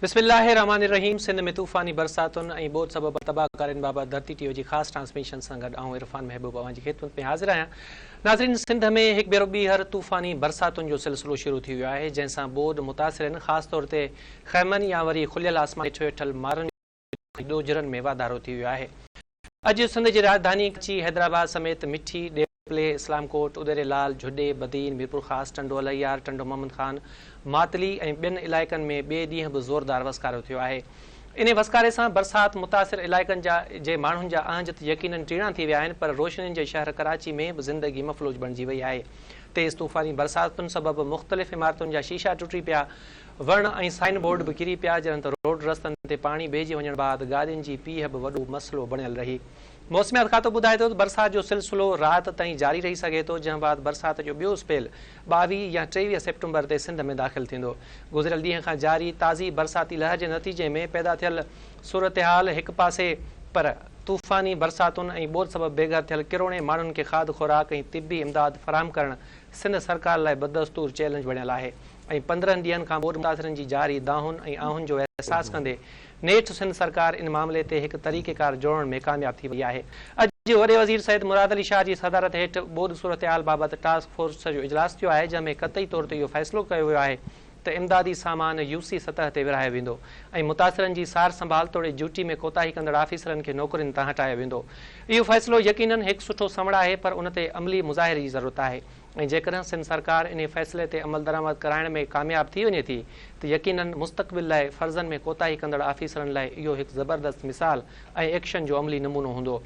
बिस्मिल्लाहिर्रहमानिर्रहीम। सिंध में तूफ़ानी बरसातुन ऐं ॿोॾि सबब तबाहकारियुनि बाबति धरती टीवी जी ख़ासि ट्रांसमिशन सां गॾु आऊं इरफान महबूब अवां जी ख़िदमत में हाज़िर आहियां। नाज़रीन, सिंध में हिकु भेरो ॿीहर तूफ़ानी बरसातुनि जो सिलसिलो शुरू थी वियो आहे, जंहिंसां ॿोॾि मुतासिर आहिनि। ख़ासि तौर ते ख़ैमनि या वरी खुलियल आसमान हेठि वेठल मारनि ॾोजरनि में वाधारो थी वियो आहे। अॼु सिंध जी राजधानी कराची, हैदराबाद समेत मिठी, डेवले, इस्लामकोट, उदेरेलाल, झुॾे, बदीन, मीरपुर ख़ास, टंडो अलैयार, टंडो मोहम्मद ख़ान, मातली ऐं ॿियनि इलाइक़नि में ॿिए ॾींहं बि ज़ोरदार वसकारो थियो आहे। इन वसकारे सां बरसाति मुतासिर इलाइक़नि जे माण्हुनि जा आंजत यकीनन टीणा थी विया आहिनि, पर रोशनियुनि जे शहर कराची में बि ज़िंदगी मफ़लूज बणिजी वई आहे। तेज़ तूफ़ानी बरसातुनि सबबि मुख़्तलिफ़ इमारतुनि जा शीशा टुटी पिया, वण ऐं साइन बोर्ड बि किरी पिया, जॾहिं त रोड रस्तनि ते पाणी भरिजी वञण बैदि गाॾियुनि जी पीह बि वॾो मसइलो बणियल रही। मौसमियात खातो ॿुधाए थो त बरसाति जो सिलसिलो राति ताईं जारी रही सघे थो, जंहिं बैदि बरसाति जो ॿियो स्पेल 22 या 23 सेप्टेम्बर ते सिंध में दाख़िल थींदो। गुज़िरियल ॾींहं खां जारी ताज़ी बरसाती लहर जे नतीजे में पैदा थियल सूरत हाल हिकु पासे, पर तूफ़ानी बरसातुनि ऐं ॿोॾि सबबि बेघर थियल किरोड़े माण्हुनि खे खाद खुराक ऐं तिबी इमदाद फ़राहम करणु सिंध सरकार लाइ बदस्तूर चैलेंज बणियल आहे। ऐं 15 ॾींहनि खां ॿोॾि मुतासिरनि जी जारी दाहुनि ऐं आहुनि जो अहसासु कंदे नेठि सिंध सरकार इन मामले ते हिकु तरीक़ेकार जोड़ण में कामयाब थी वई आहे। अॼु वॾे वज़ीर सैयद मुराद अली शाह जी सदारत हेठि ॿोॾि सूरत हाल बाबति टास्क फोर्स जो इजलास थियो आहे, जंहिंमें क़तई तौर ते इहो फ़ैसिलो कयो वियो आहे त इमदादी सामान यूसी सतह ते विरहायो वेंदो ऐं मुतासिरनि जी सार संभाल तोड़े ड्यूटी में कोताही कंदड़ ऑफिसरनि खे नौकरियुनि तां हटायो वेंदो। इहो फ़ैसिलो यकीनन हिकु सुठो समड़ आहे, पर उन ते अमली मुज़ाहिरे जी ज़रूरत आहे। ऐं जेकॾहिं सिंध सरकार इन फ़ैसिले ते अमल दरामद कराइण में कामयाब थी वञे थी त यकीनन मुस्तक़बिल लाइ फ़र्ज़नि में कोताही कंदड़ ऑफिसरनि लाइ इहो हिकु ज़बरदस्त मिसाल ऐं एक्शन जो अमली नमूनो हूंदो।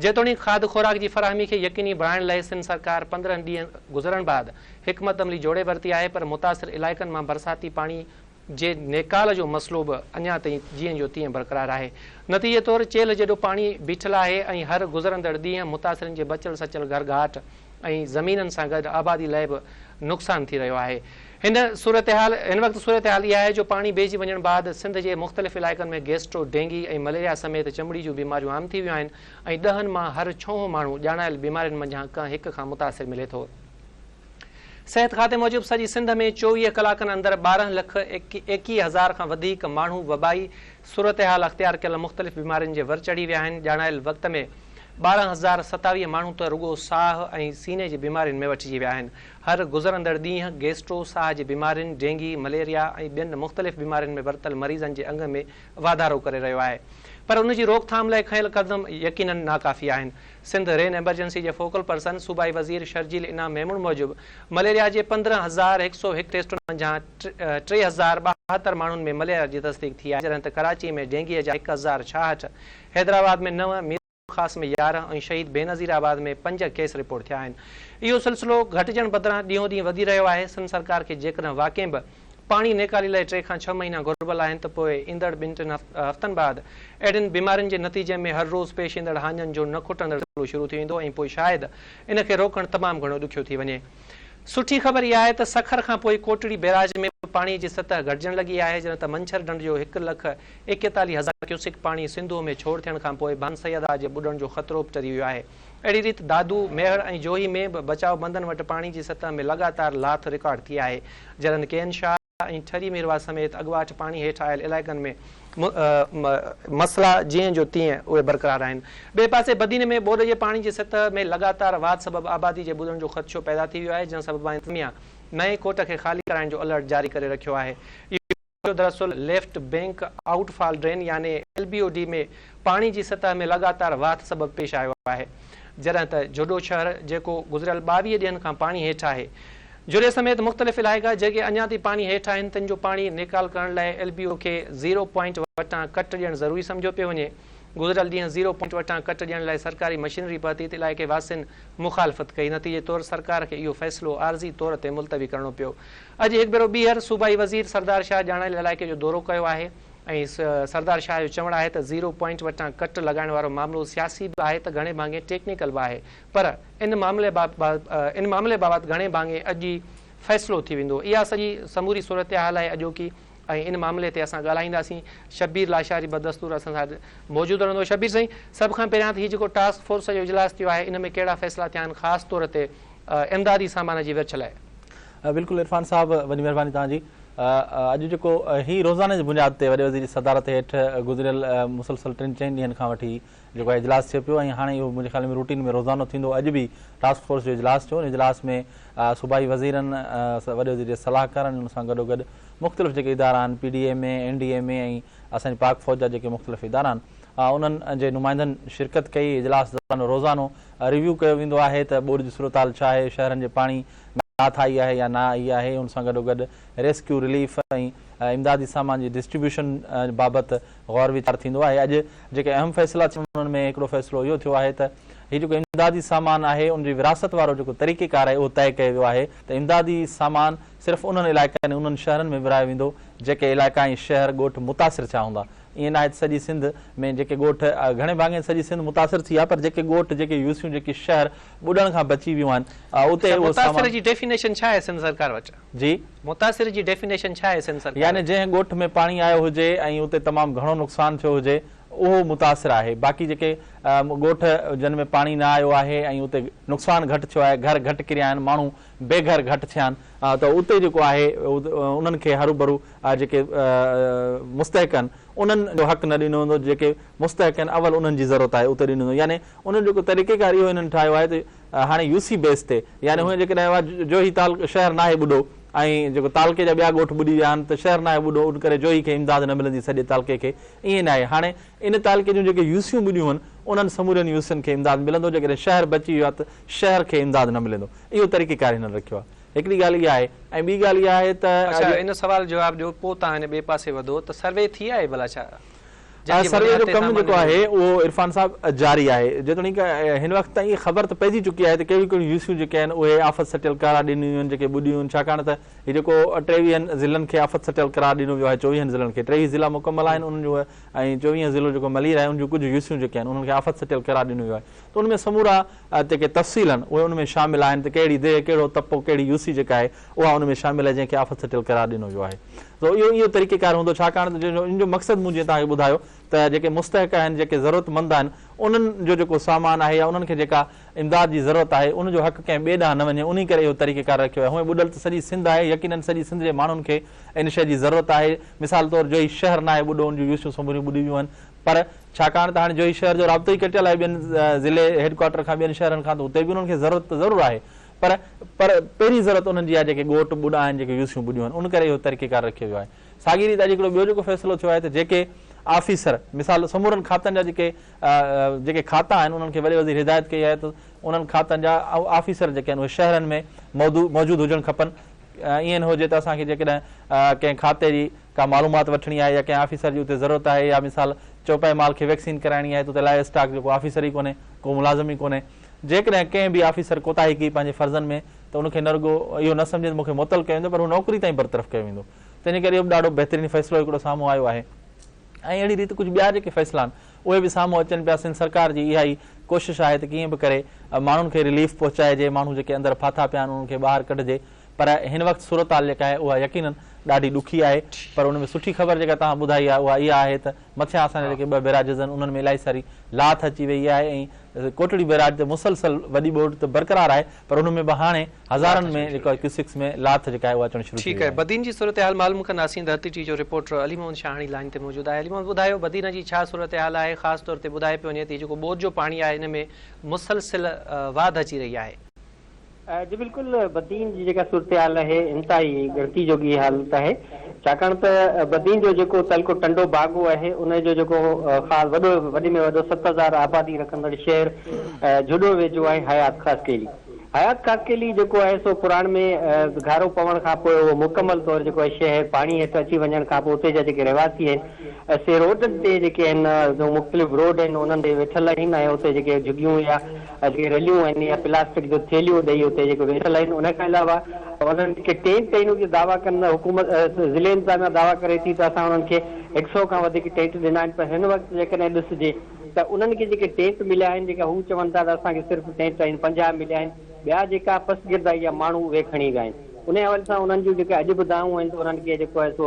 जेतोणीकि खाद खुराक जी फ़राहमी खे यकीनी बणाइण लाइ सिंध सरकार 15 ॾींहं गुज़रण बैदि हिकमत अमली जोड़े वरिती आहे, पर मुतासिर इलाइक़नि मां बरसाती पाणी जे नेकाल जो मसइलो बि अञा ताईं जीअं जो तीअं बरक़रार आहे। नतीजे तौरु चेल जेॾो पाणी बीठल आहे ऐं हर गुज़रंदड़ ॾींहं मुतासिरनि जे बचियल सचियल घर घाट ऐं ज़मीननि सां गॾु आबादी लाइ बि नुक़सानु थी रहियो आहे। हिन वक़्तु सूरत हाल इहा आहे जो पाणी बेहिजी वञण बैदि सिंध जे मुख़्तलिफ़ इलाइक़नि में गैस्ट्रो, डेंगी ऐं मलेरिया समेत चमड़ी जूं बीमारियूं आम थी वियूं आहिनि ऐं 10 मां हर 6 माण्हू ॼाणायल बीमारियुनि मंझां कंहिं हिक खां मुतासिर मिले थो। सिहत खाते मूजिबि सॼी सिंध में 24 कलाकनि अंदरि 12,21,000 खां वधीक माण्हू वबाई सूरत हाल अख़्तियार कयल मुख़्तलिफ़ बीमारियुनि जे वर चढ़ी विया आहिनि। ॼाणायल वक़्त में 12,027 माण्हू त रुगो साह ऐं सीने जी बीमारियुनि में वठिजी विया आहिनि। हर गुज़रंदड़ ॾींहुं गैस्ट्रो, साह जी बीमारियुनि, डेंगी, मलेरिया ऐं ॿियनि मुख़्तलिफ़ बीमारियुनि में वरतल मरीज़नि जे अंग में वाधारो करे रहियो आहे, पर उन जी रोकथाम लाइ खयल क़दम यकीनन नाकाफ़ी आहिनि। सिंध रेन एमरजेंसी जे फोकल पर्सन सूबाई वज़ीर शर्जील इनाम मेमून मूजिबि मलेरिया जे 15,101 टेस्टुनि मंझां 3,072 माण्हुनि में मलेरिया जी तस्दीक थी आहे, जॾहिं त कराची में डेंगीअ जा 1,066, हैदराबाद में 9, ख़ास में 11 ऐं शहीद बेनज़ीराबाद में 5 केस रिपोर्ट थिया आहिनि। इहो सिलसिलो घटिजण बदिरां ॾींहों ॾींहुं वधी रहियो आहे। सिंध सरकार खे जेकॾहिं वाक़ई बि पाणी नेकाली लाइ 3 खां 6 महीना घुर्बल आहिनि त पोइ ईंदड़ 2-3 हफ़्तनि बैदि अहिड़ियुनि बीमारियुनि जे नतीजे में हर रोज़ पेश ईंदड़ हाञनि जो न खुटंदड़ सिलसिलो शुरू थी वेंदो ऐं पोइ शायदि इन खे रोकणु तमामु घणो ॾुखियो थी वञे। सुठी ख़बर इहा आहे त सखर खां पोइ कोटड़ी बैराज में पाणी जी सतह घटिजण लॻी आहे, जॾहिं त मंछर ढंढ जो 1,41,000 क्यूसिक पाणी सिंधू में छोड़ थियण खां पोइ बान सैयदा जे ॿुॾण जो ख़तरो बि टरी वियो आहे। अहिड़ी रीति दादू, मेहर ऐं जोही में बि बचाव बंदनि वटि पाणी जी सतह में लगातार लाथ रिकॉर्ड थी आहे, जॾहिं केन शाह ऐं ठरी मीरवा समेत अॻुवाट पाणी हेठि आयल इलाइक़नि में मसइला जीअं जो तीअं उहे बरक़रार आहिनि। ॿिए पासे बदीन में ॿोॾि जे पाणी जी सतह में लगातार वाध सबबि आबादी जे ॿुॾण जो ख़दशो पैदा थी वियो आहे, जंहिं सबबि इंतज़ामिया नए कोट खे ख़ाली कराइण जो अलर्ट जारी करे रखियो आहे। इहो दरअसल लेफ्ट बैंक आउटफॉल ड्रेन यानी LBOD में पाणी जी सतह में लगातार वाध सबबि पेश आयो आहे, जॾहिं त झुॾो शहर जेको गुज़िरियल 22 ॾींहनि खां पाणी हेठि आहे, जुड़े समेत मुख़्तलिफ़ इलाइक़ा जेके अञा ताईं पाणी हेठि आहिनि, तिन जो पाणी निकाल करण लाइ LBO खे 0 पॉइंट वटां कट ॾियणु ज़रूरी सम्झो पियो वञे। गुज़िरियल ॾींहुं 0 पॉइंट वटां कट ॾियण लाइ सरकारी मशीनरी पहुती त इलाइक़े वासियुनि मुखालफ़त कई। नतीजे तौरु सरकार खे इहो फ़ैसिलो आर्ज़ी तौर ते मुलतवी करणो पियो। अॼु हिकु भेरो ॿीहर सूबाई वज़ीर सरदार शाह ॼाणायल इलाइक़े जो दौरो कयो आहे ऐं सरदार शाह जो चवणु आहे त 0 पॉइंट वटां कट लॻाइण वारो मामिलो सियासी बि आहे त घणे भाङे टेक्निकल बि आहे, पर इन मामले बाबति घणे भाङे अॼु ई फ़ैसिलो थी वेंदो। इहा सॼी समूरी सूरत हाल आहे अॼोकी ऐं इन मामले ते असां ॻाल्हाईंदासीं। शबीर लाशारी बदस्तूर असां सां मौजूदु रहंदो। शबीर साईं, सभ खां पहिरियां त हीउ जेको टास्क फोर्स जो इजलास थियो आहे, इन में कहिड़ा फ़ैसिला थिया आहिनि, ख़ासि तौर ते इमदादी सामान जी विरछ लाइ? बिल्कुलु इरफान साहब, वॾी महिरबानी तव्हांजी। अॼु जेको ही रोज़ाने जी बुनियाद ते वॾे वज़ीर जी सदारत हेठि गुज़िरियल मुसलसल 3-4 ॾींहंनि खां वठी जेको आहे इजलास थिए पियो ऐं हाणे इहो मुंहिंजे ख़्याल में रूटीन में रोज़ानो थींदो। अॼु बि टास्क फोर्स जो इजलास थियो। इजलास में सूबाई वज़ीरनि वॾे वज़ीर जे सलाहकारनि उन सां गॾोगॾु मुख़्तलिफ़ जेके इदारा आहिनि PDMA NDMA ऐं असांजी पाक फ़ौज जा जेके मुख़्तलिफ़ इदारा आहिनि उन्हनि जे नुमाइंदनि शिरकत कई। इजलास दौरान रोज़ानो रिव्यू कयो वेंदो आहे त बोर्ड जी सूरत हाल छा आहे, शहरनि जे पाणी नाथ आई आहे या न आई आहे। उन सां गॾोगॾु रेस्क्यू रिलीफ ऐं इमदादी सामान जी डिस्ट्रीब्यूशन बाबति गौर वीचार थींदो आहे। अॼु जेके अहम फ़ैसिला थिया उन्हनि में हिकिड़ो फ़ैसिलो इहो थियो आहे त हीउ जेको इमदादी सामान आहे उनजी विरासत वारो जेको तरीक़ेकार आहे उहो तइ कयो वियो आहे त इमदादी सामान सिर्फ़ु उन्हनि इलाइक़नि उन्हनि शहरनि में विरायो वेंदो जेके इलाइक़ा ऐं शहर ॻोठ मुतासिर थिया हूंदा। ईअं न आहे त सॼी सिंध में जेके ॻोठ घणे भाङे सॼी सिंध मुतासिर थी आहे, पर जेके ॻोठ जेके यूसियूं जेके शहर ॿुॾण खां बची वियूं आहिनि उते मुतासिर जी डेफिनेशन छा आहे सिंध सरकार वटि? जी, मुतासिर जी डेफिनेशन छा आहे सिंध सरकार? यानी जंहिं ॻोठ में पाणी आयो हुजे ऐं उते तमामु घणो नुक़सानु थियो हुजे उहो मुतासिर आहे। बाक़ी जेके ॻोठ जिन में पाणी न आयो आहे ऐं उते नुक़सानु घटि थियो आहे, घर घटि किरिया आहिनि, माण्हू बेघर घटि थिया आहिनि त उते जेको आहे उन्हनि खे हरू भरू जेके मुस्तहिक आहिनि उन्हनि जो हक़ न ॾिनो वेंदो। जेके मुस्तहिक आहिनि अवल उन्हनि जी ज़रूरत आहे उते ॾिनो वेंदो। यानी उन्हनि जेको तरीक़ेकार इहो हिननि ठाहियो आहे त हाणे UC बेस ते यानी हुन जेकॾहिं जोही ताल शहर न आहे ॿुॾो ऐं जेको तालके जा ॿिया ॻोठ ॿुॾी विया आहिनि त शहर न आहे ॿुॾो उन करे जोही खे इमदाद न मिलंदी सॼे तालके खे। ईअं न आहे, हाणे इन तालके जूं जेके यूसियूं ॿुॾियूं आहिनि उन्हनि समूरनि यूसियुनि खे इमदाद मिलंदो। जेकॾहिं शहर बची वियो आहे त शहर खे इमदाद न मिलंदो। इहो तरीक़ेकार हिननि रखियो आहे। हिकिड़ी ॻाल्हि इहा आहे ऐं ॿी ॻाल्हि इहा आहे त इन सवाल जवाब ॾियो पोइ तव्हां हिन ॿिए पासे वधो त सर्वे थी आहे भला छा? सर्वे जो कमु जेको आहे उहो इरफान साहब जारी आहे। जेतोणीकि हिन वक़्तु ताईं इहा ख़बर त पइजी चुकी आहे त कहिड़ियूं कहिड़ियूं यूसियूं जेके आहिनि उहे आफ़त सटियल करार ॾिनियूं आहिनि जेके ॿुॾियूं आहिनि। छाकाणि त हीउ जेको 23 ज़िलनि खे आफ़त सटियल करार ॾिनो वियो आहे, 24 ज़िलनि खे 23 ज़िला मुकमल आहिनि उन्हनि जो ऐं 24 ज़िलो जेको मलीर आहे उन जूं कुझु यूसियूं जेके आहिनि उन्हनि खे आफ़त सटियल करार ॾिनो वियो आहे। त उनमें समूरा जेके तफ़सील आहिनि उहे उनमें शामिल आहिनि त कहिड़ी देह कहिड़ो तपो कहिड़ी यूसी जेका आहे उहा उनमें शामिल आहे जंहिंखे आफ़त सटियल करार ॾिनो वियो आहे। त इहो तरीक़ेकार हूंदो। छाकाणि त इन जो मक़सदु मूं जीअं तव्हांखे ॿुधायो त जेके मुस्तहिक आहिनि जेके ज़रूरतमंद आहिनि उन्हनि जो जेको सामान आहे या उन्हनि खे जेका इमदाद जी ज़रूरत आहे उनजो हक़ कंहिं ॿिए ॾांहुं न वञे। उन करे इहो तरीक़ेकार रखियो आहे। हूअं ॿुॾल त सॼी सिंध आहे, यकीननि सॼी सिंध जे माण्हुनि खे इन शइ जी ज़रूरत आहे। मिसाल तौरु जोही शहर न आहे ॿुॾो, उन जूं यूसियूं समूरियूं ॿुॾी वियूं आहिनि, पर छाकाणि त हाणे जोही शहर जो राब्तो ई कटियल आहे ॿियनि ज़िले हेडक्वाटर खां ॿियनि शहरनि खां, त उते बि उन्हनि खे ज़रूरत त ज़रूरु आहे, पर पहिरीं ज़रूरत उन्हनि जी आहे जेके ॻोठ ॿुॾा आहिनि जेके यूसियूं ॿुॾियूं आहिनि। उन करे इहो तरीक़ेकार रखियो वियो आहे। साॻी रीति अॼु हिकिड़ो ॿियो जेको फ़ैसिलो थियो आहे त जेके ऑफिसर मिसाल समूरनि खातनि जा जेके खाता आहिनि उन्हनि खे वॾे वॾी हिदायत कई आहे त उन्हनि खातनि जा ऑफिसर जेके आहिनि उहे शहरनि में मौजूदु हुजणु खपनि। ईअं न हुजे त असांखे जेकॾहिं कंहिं खाते जी का मालूमात वठणी आहे या कंहिं ऑफिसर जी उते ज़रूरत आहे या मिसाल चौपाई माल खे वैक्सीन कराइणी आहे त उते लाइ स्टाक जेको ऑफिसर ई कोन्हे, को मुलाज़िम ई कोन्हे। जेकॾहिं कंहिं बि ऑफिसर कोताही कई पंहिंजे फर्ज़नि में त उनखे न रुॻो इहो न सम्झे त मूंखे मुतल कयो वेंदो, पर उहो नौकिरी ताईं बरतरफ़ कयो वेंदो। तंहिंजे करे इहो ॾाढो बहितरीनु फ़ैसिलो हिकिड़ो साम्हूं आयो आहे। ऐं अहिड़ी रीति कुझु ॿिया जेके फ़ैसिला आहिनि उहे बि साम्हूं अचनि पिया। सिंध सरकार जी इहा ई कोशिशि आहे त कीअं बि करे माण्हुनि खे रिलीफ पहुचाइजे, माण्हू जेके अंदरि फाथा पिया आहिनि उन्हनि खे ॿाहिरि कढिजे। पर हिन वक़्तु सूरत हाल जेका आहे उहा यकीननि ॾाढी ॾुखी आहे। पर उन में सुठी ख़बर जेका तव्हां ॿुधाई आहे उहा इहा आहे त मथियां असांजा जेके ॿ बैराजिस आहिनि उन्हनि में इलाही सारी लाथ अची वई आहे ऐं कोटड़ी बैराज ते मुसलसल वॾी ॿोॾि त बरक़रार आहे, पर उन में बि हाणे हज़ारनि में जेको क्यूसिक्स में लाथ जेका आहे उहा अचणु शुरू थी। ठीकु आहे, बदीन जी सूरत हाल मालूम कंदासीं। धरती टी जो रिपोर्टर अली मोहम्मद शाहानी लाइन ते मौजूदु आहे। अली मोहम्मद ॿुधायो बदीन जी छा सूरत हाल आहे? ख़ासि तौर ते ॿुधाए पियो वञे त जेको ॿोॾि जो पाणी आहे हिन में मुसलसिल वाध अची रही आहे। जी बिल्कुलु, बदीन जी जेका सूरत हाल आहे इंतिहाई गिणती जोगी हालत आहे। छाकाणि त बदीन जो जेको तलको टंडो बागो आहे उनजो जेको ख़ासि वॾे में वॾो 7000 आबादी रखंदड़ शहर जुड़ो वेझो आहे हयात ख़ासि केली। हयात ख़ासि केली जेको आहे सो पुराण में घारो पवण खां पोइ उहो मुकमल तौरु जेको आहे शहर पाणी हेठि अची वञण खां पोइ उते जा जेके रहवासी आहिनि से रोडनि ते जेके आहिनि जो मुख़्तलिफ़ रोड आहिनि उन्हनि ते वेठल आहिनि ऐं उते जेके झुगियूं या जेके रलियूं आहिनि या प्लास्टिक जो थेलियूं ॾेई उते जेके वेठल आहिनि। उन खां अलावा उन्हनि खे टेंट आहिनि जो दावा कनि हुकूमत ज़िले इंतिज़ामिया दावा करे थी त असां उन्हनि खे 100 खां वधीक टेंट ॾिना आहिनि, पर हिन वक़्तु जेकॾहिं ॾिसिजे त उन्हनि खे जेके टेंट मिलिया आहिनि जेका हू चवनि था त असांखे सिर्फ़ु टेंट आहिनि 50 मिलिया आहिनि, ॿिया जेका पसगिर्द या माण्हू उहे खणी विया आहिनि। उन हवाले सां उन्हनि जूं जेके अॼु बि दावूं आहिनि त उन्हनि खे जेको आहे सो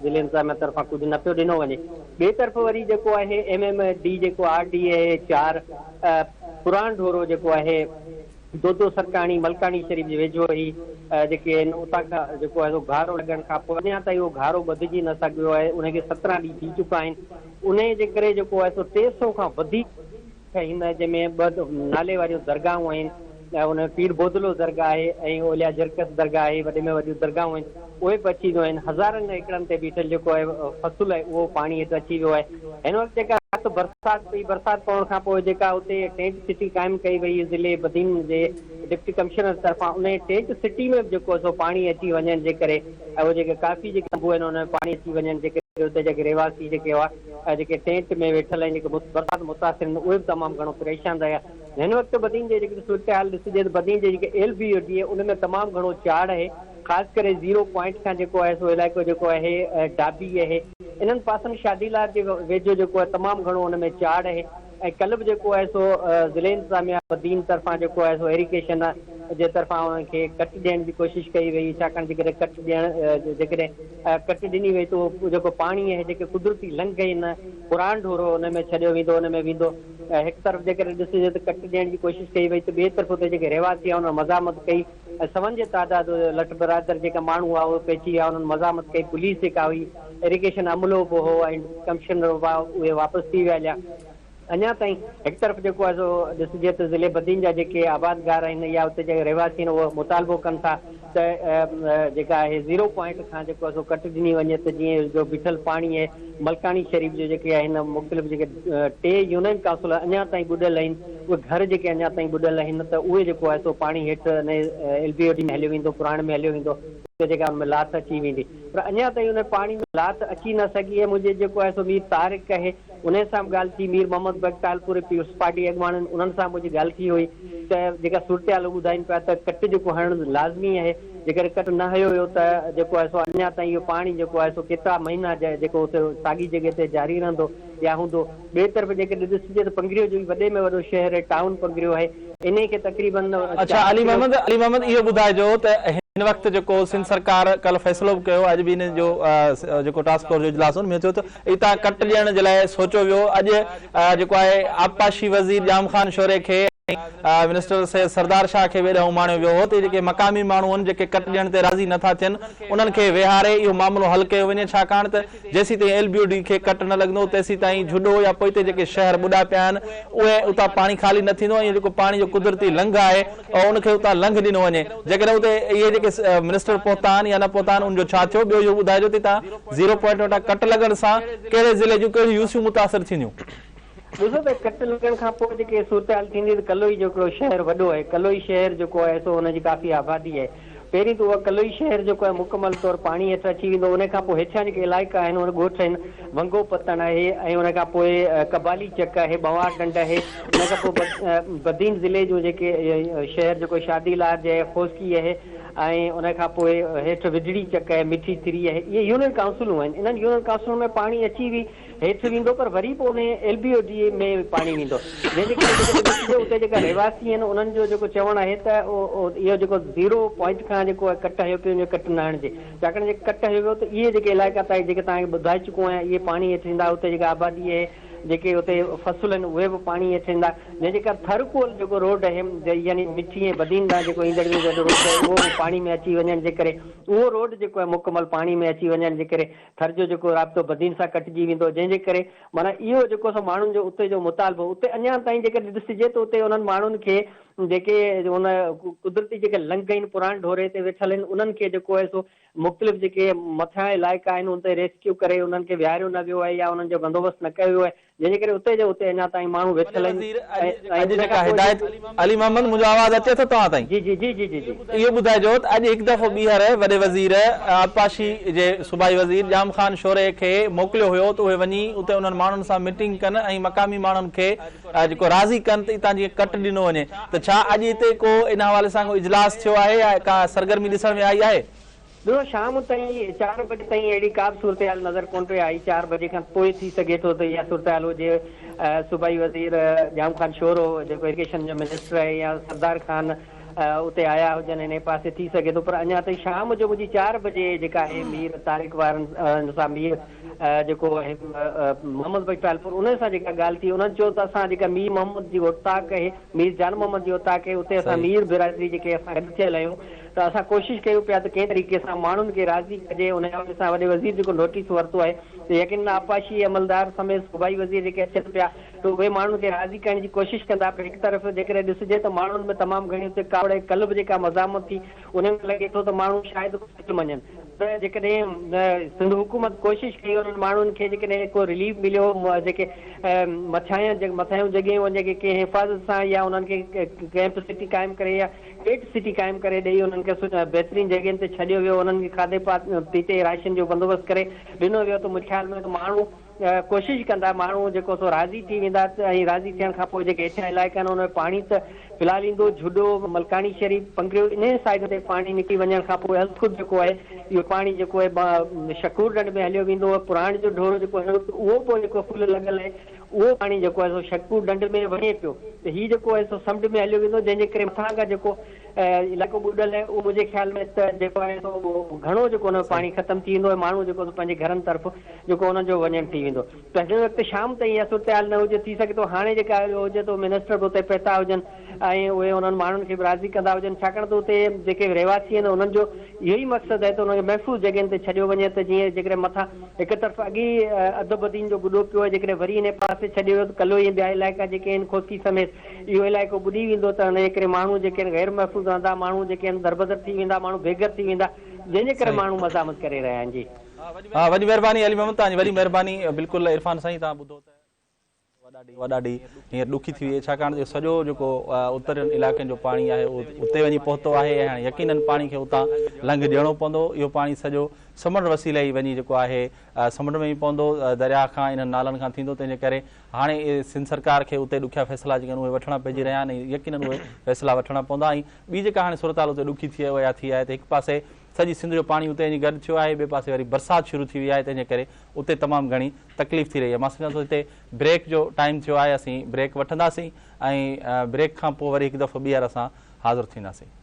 ज़िले इंतिज़ामिया तरफ़ां कुझु न पियो ॾिनो वञे। ॿिए तरफ़ वरी जेको आहे MMD जेको RDA 4 पुराण ढोरो जेको आहे दोदो सरकाणी मलकानी शरीफ जे वेझो ई जेके आहिनि उतां खां जेको आहे घारो लॻण खां पोइ अञा ताईं उहो घारो बदिजी न सघियो आहे। उनखे 17 ॾींहं थी चुका आहिनि। उन जे करे जेको आहे 300 खां वधीक हिन जंहिंमें 2 नाले वारियूं दरगाहूं आहिनि। उन पीर बोदलो दरगाह आहे ऐं ओलिया जरकस दरगाह आहे। वॾे में वॾियूं दरगाहूं आहिनि उहे बि अची वियूं आहिनि। हज़ारनि एकड़नि ते बीठल जेको आहे फ़सुलु आहे उहो पाणी हेठि अची वियो आहे। हिन वक़्तु जेका बरसाति पई, बरसाति पवण खां पोइ जेका उते टेंट सिटी क़ाइमु कई वई ज़िले बदीन जे डिप्टी कमिश्नर तरफ़ां, उन टेंट सिटी में जेको आहे पाणी अची वञण जे करे उहे जेके काफ़ी जेके अंबू आहिनि उन में पाणी अची वञनि जे करे उते जेके रहवासी जेके हुआ जेके टेंट में वेठल आहिनि, जेके बरसाति मुतासिर आहिनि, उहे बि तमामु घणो परेशान रहिया। हिन वक़्तु बदीन जे जेकी सूरत हाल ॾिसिजे त बदीन जे जेके LBOD आहे उन में तमामु घणो चाढ़ आहे। ख़ासि करे 0 पॉइंट खां जेको आहे सो इलाइक़ो जेको आहे डाबी आहे। इन्हनि पासनि शादीलात जे वेझो जेको आहे तमामु घणो हुन में चाढ़ आहे। ऐं कल्ह बि जेको आहे सो ज़िले इंतिज़ामिया बदीन तरफ़ां जेको आहे सो इरिगेशन जे तरफ़ां उनखे कट ॾियण जी कोशिशि कई वई। छाकाणि जेकॾहिं कट ॾियण जेकॾहिं कट ॾिनी वई त उहो जेको पाणी आहे जेके कुदरती लंघ आहिनि पुराण ढोरो हुन में छॾियो वेंदो, हुन में वेंदो। हिकु तरफ़ जेकॾहिं ॾिसिजे त कट ॾियण जी कोशिशि कई वई त ॿिए तरफ़ उते जेके रहवासी आहे उन मज़ामत कई। सवनि जे तादाद लट बरादर जेका माण्हू हुआ उहे पइजी विया, उन्हनि मज़ामत कई। पुलिस जेका हुई, इरिगेशन अमलो बि हो ऐं कमिश्नर हुआ उहे वापसि थी विया। अञा ताईं हिकु तरफ़ जेको आहे सो ॾिसिजे त ज़िले बदीन जा जेके आबादगार आहिनि या उते जेके रहवासी आहिनि उहे मुतालबो कनि था त जेका आहे 0 पॉइंट खां जेको आहे सो कट ॾिनी वञे त जीअं जो बीठल पाणी आहे मलकानी शरीफ जो जेके आहिनि मुख़्तलिफ़ जेके 3 यूनियन काउंसिल अञा ताईं ॿुॾल आहिनि, उहे घर जेके अञा ताईं ॿुॾल आहिनि त उहे जेको आहे सो पाणी हेठि LBOD में हलियो वेंदो, पुराण में हलियो वेंदो, जेका हुन में लात अची वेंदी। पर अञा ताईं उन पाणी में लात अची न सघी आहे। मुंहिंजे जेको आहे सो मीर तारिक आहे उन सां बि ॻाल्हि थी, मीर मोहम्मद बगतालपुर पीपुल्स पार्टी अॻुवाननि उन्हनि सां मुंहिंजी ॻाल्हि थी हुई त जेका सूरत हाल ॿुधाइनि पिया त कट जेको हणणु लाज़मी आहे। जेकॾहिं कट न हयो हुयो त जेको आहे सो अञा ताईं इहो पाणी जेको आहे सो केतिरा महीना जेको उते साॻी जॻह ते जारी रहंदो या हूंदो। ॿिए तरफ़ जेकॾहिं ॾिसिजे त पंगरियो जो वॾे में वॾो शहर आहे, टाउन पंगरियो आहे। इन खे तक़रीबन अच्छा अली मोहम्मद इहो ॿुधाइजो त हिन वक़्तु जेको सिंध सरकार कल्ह फ़ैसिलो बि कयो, अॼु बि इन जो जेको टास्क फोर्स जो इजलास हुन में थियो त हितां कट ॾियण जे लाइ सोचियो वियो। अॼु जेको आहे आबपाशी वज़ीर जाम ख़ान शोरे खे मिनिस्टर सरदार शाह खे वेॾां माणियो वियो हो त जेके मक़ामी माण्हू आहिनि जेके कट ॾियण ते राज़ी नथा थियनि उन्हनि खे वेहारे इहो मामिलो हल कयो वञे। छाकाणि त जेसीं ताईं LBOD खे कट न लॻंदो तेसीं ताईं जुडो या पोइ हिते जेके शहर ॿुॾा पिया आहिनि उहे उतां पाणी ख़ाली न थींदो ऐं जेको पाणी जो कुदरती लंघ आहे उनखे उतां लंघ ॾिनो वञे। जेकॾहिं उते इहे जेके मिनिस्टर पहुता आहिनि या न पहुता आहिनि उनजो छा थियो? ॿियो इहो ॿुधाइजो त तव्हां 0 पॉइंट वटां कट लॻण सां कहिड़े ज़िले जूं कहिड़ियूं यूसियूं मुतासिर थींदियूं? ॾिसो त कट लॻण खां पोइ जेके सूरत हाल थींदी त कलोई जेको शहर वॾो आहे, कलोई शहर जेको आहे सो हुनजी काफ़ी आबादी आहे। पहिरीं त उहा कलोई शहर जेको आहे मुकमल तौरु पाणी हेठि अची वेंदो। उन खां पोइ हेठियां जेके इलाइक़ा आहिनि उन ॻोठ आहिनि, वंगो पतन आहे ऐं उन खां पोइ कबाली चक आहे, बवार डंड आहे। उन खां पोइ बदीन ज़िले जो जेके शहर जेको शादीलात आहे, खोसकी आहे ऐं उन खां पोइ हेठि विझड़ी चक आहे, मिठी थिरी आहे। इहे यूनियन काउंसिलूं आहिनि। इन्हनि यूनियन काउंसिलुनि में पाणी अची बि हेठि वेंदो पर वरी पोइ उन LBOD में पाणी वेंदो। जंहिंजे करे उते जेका रहवासी आहिनि उन्हनि जो जेको चवणु आहे त इहो जेको 0 पॉइंट खां जेको आहे कट हयो पियो कट न हणिजे। छाकाणि जे कट हयो वियो त इहे जेके इलाइक़ा ताईं जेके तव्हांखे ॿुधाए चुको आहियां इहे पाणी हेठि ईंदा। उते जेका आबादी आहे, जेके उते फ़सुल आहिनि उहे बि पाणी हेठि ईंदा। जंहिंजे करे थरकोल जेको रोड आहे यानी मिठी ऐं बदीन ॾांहुं जेको ईंदड़ रोड आहे उहो बि पाणी में अची वञण जे करे उहो रोड जेको आहे मुकमल पाणी में अची वञण जे करे थर जो जेको राब्तो बदीन सां कटिजी वेंदो। जंहिंजे करे माना इहो जेको सो माण्हुनि जो उते जो मुतालबो उते अञा ताईं जेकॾहिं ॾिसिजे त उते उन्हनि माण्हुनि खे जेके हुन कुदरती जेके लंघ आहिनि पुराण ढोरे ते वेठल आहिनि उन्हनि खे जेको आहे सो मुख़्तलिफ़ जेके मथियां इलाइक़ा आहिनि उन ते रेस्क्यू करे उन्हनि खे विहारियो न वियो आहे या उन्हनि जो बंदोबस्तु न कयो वियो आहे। जंहिंजे करे उते जो उते अञा ताईं माण्हू वेठल आहिनि। अली मोहम्मद मुंहिंजो आवाज़ अचे थो तव्हां ताईं? जी जी जी जी जी जी इहो ॿुधाइजो त अॼु हिकु दफ़ो ॿीहर वॾे वज़ीर आबपाशी जे सूबाई वज़ीर जाम ख़ान शोरे खे मोकिलियो हुयो त उहे वञी उते उन्हनि माण्हुनि सां मीटिंग कनि ऐं मक़ामी माण्हुनि खे जेको राज़ी कनि त हितां जीअं कट ॾिनो वञे। त छा अॼु हिते को इन हवाले सां को इजलास थियो आहे या का सरगर्मी ॾिसण में आई आहे? ॾिसो शाम ताईं 4 बजे ताईं अहिड़ी का बि सूरत हाल नज़र कोन पई आई। 4 बजे खां पोइ थी सघे थो त इहा सूरत हाल हुजे। सूबाई वज़ीर जाम ख़ान शोरो जेको इरिगेशन जो मिनिस्टर आहे या सरदार ख़ान उते आया हुजनि इन पासे थी सघे थो, पर अञा ताईं शाम जो मुंहिंजी 4 बजे जेका आहे मीर तारिक वारनि सां मीर जेको आहे मोहम्मद भाई पालपुर उन सां जेका ॻाल्हि थी, उन्हनि चयो त असां जेका मीर मोहम्मद जी ओताक आहे, मीर जान मोहम्मद जी ओताक आहे, उते असां मीर बिरादरी जेके असां गॾु थियल आहियूं, त असां कोशिशि कयूं पिया त कंहिं तरीक़े सां माण्हुनि खे राज़ी कजे। उन सां वॾे वज़ीर जेको नोटिस वरितो आहे त यकीन आपाशी अमलदार समेत सूबाई वज़ीर जेके अचनि पिया त उहे माण्हुनि खे राज़ी करण जी कोशिशि कंदा। पर हिकु तरफ़ जेकॾहिं ॾिसिजे त माण्हुनि में तमामु घणी उते कावड़े कल्ब जेका मज़ामत थी, उन में लॻे थो त माण्हू शायदि कुझु मञनि त जेकॾहिं सिंध हुकूमत कोशिशि कई उन्हनि माण्हुनि खे जेकॾहिं को रिलीफ मिलियो, जेके मथायूं जॻहियूं आहिनि जेके कंहिं हिफ़ाज़त सां या उन्हनि खे कैंप सिटी क़ाइमु करे या गेट सिटी क़ाइमु करे ॾेई उन्हनि खे बहितरीन जॻहियुनि ते छॾियो वियो, उन्हनि खे खाधे पीते राशन जो बंदोबस्तु करे ॾिनो वियो, त मुंहिंजे ख़्याल में त माण्हू कोशिशि कंदा, माण्हू जेको सो राज़ी थी वेंदा। ऐं राज़ी थियण खां पोइ जेके हेठियां इलाइक़ा आहिनि उन में पाणी त फ़िलहाल ईंदो, झुडो मलकानी शरीफ़ पंगरियो इन साइड ते पाणी निकिरी वञण खां पोइ हल्कुद जेको आहे इहो पाणी जेको आहे शकूर ढंढ में हलियो वेंदो, पुराण जो ढोरो जेको आहे उहो पोइ जेको फुल लॻल आहे उहो पाणी जेको आहे सो शकूर ढंढ में वञे पियो, त हीउ जेको आहे सो समुंड में हलियो वेंदो, जंहिंजे करे मथां खां जेको इलाइक़ो ॿुॾल आहे उहो मुंहिंजे ख़्याल में त जेको आहे सो घणो जेको हुन पाणी ख़तमु थी वेंदो ऐं माण्हू जेको पंहिंजे घरनि तरफ़ जेको हुननि जो वञणु थी वेंदो। त हिन वक़्तु शाम ताईं इहा सूरत न हुजे, थी सघे थो हाणे जेका हुजे तो मिनिस्टर बि उते पहुता हुजनि ऐं उहे उन्हनि माण्हुनि खे बि राज़ी कंदा हुजनि, छाकाणि त उते जेके रहवासी आहिनि उन्हनि जो इहो ई मक़सदु आहे त उनखे महफ़ूज़ जॻहियुनि ते छॾियो वञे, त जीअं जेकॾहिं मथां हिकु तरफ़ अॻी अधु बदीन जो गुॾो पियो आहे, जेकॾहिं वरी इन पासे छॾियो वियो त कल्हो ई ॿिया इलाइक़ा जेके आहिनि खोसी समेत इहो इलाइक़ो ॿुॾी वेंदो, त हिन करे माण्हू जेके आहिनि गैर महफ़ूज़ रहंदा, माण्हू जेके आहिनि दरबदर थी वेंदा, माण्हू बेघर थी वेंदा, जंहिंजे करे माण्हू मज़ामत करे रहिया आहिनि। जी वॾी महिरबानी अली मोहम्मद, तव्हांजी वॾी महिरबानी। बिल्कुलु इरफान साईं, तव्हां ॿुधो त ॾाढी हींअर ॾुखी थी वई आहे, छाकाणि त सॼो जेको उतरनि इलाइक़नि जो पाणी आहे उहो उते वञी पहुतो आहे ऐं हाणे यकीननि पाणी खे उतां लंघ ॾियणो पवंदो। इहो पाणी सॼो समुंड वसीले ई वञी जेको आहे समुंड में ई पवंदो, दरिया खां इन्हनि नालनि खां थींदो, तंहिंजे करे हाणे सिंध सरकार खे उते ॾुखिया फ़ैसिला जेके आहिनि उहे वठणा पइजी रहिया आहिनि, यकीननि उहे फ़ैसिला वठणा पवंदा। ऐं ॿी जेका हाणे सूरत हाल उते ॾुखी थी वया थी आहे त हिकु पासे सॼी सिंध जो पाणी उते वञी गॾु थियो आहे, ॿिए पासे वरी बरसाति शुरू थी वई आहे, तंहिंजे करे उते तमामु घणी तकलीफ़ थी रही आहे। मां सम्झां थो हिते ब्रेक जो टाइम थियो आहे, असीं ब्रेक वठंदासीं ऐं ब्रेक खां पोइ वरी हिकु दफ़ो ॿीहर असां हाज़िर थींदासीं।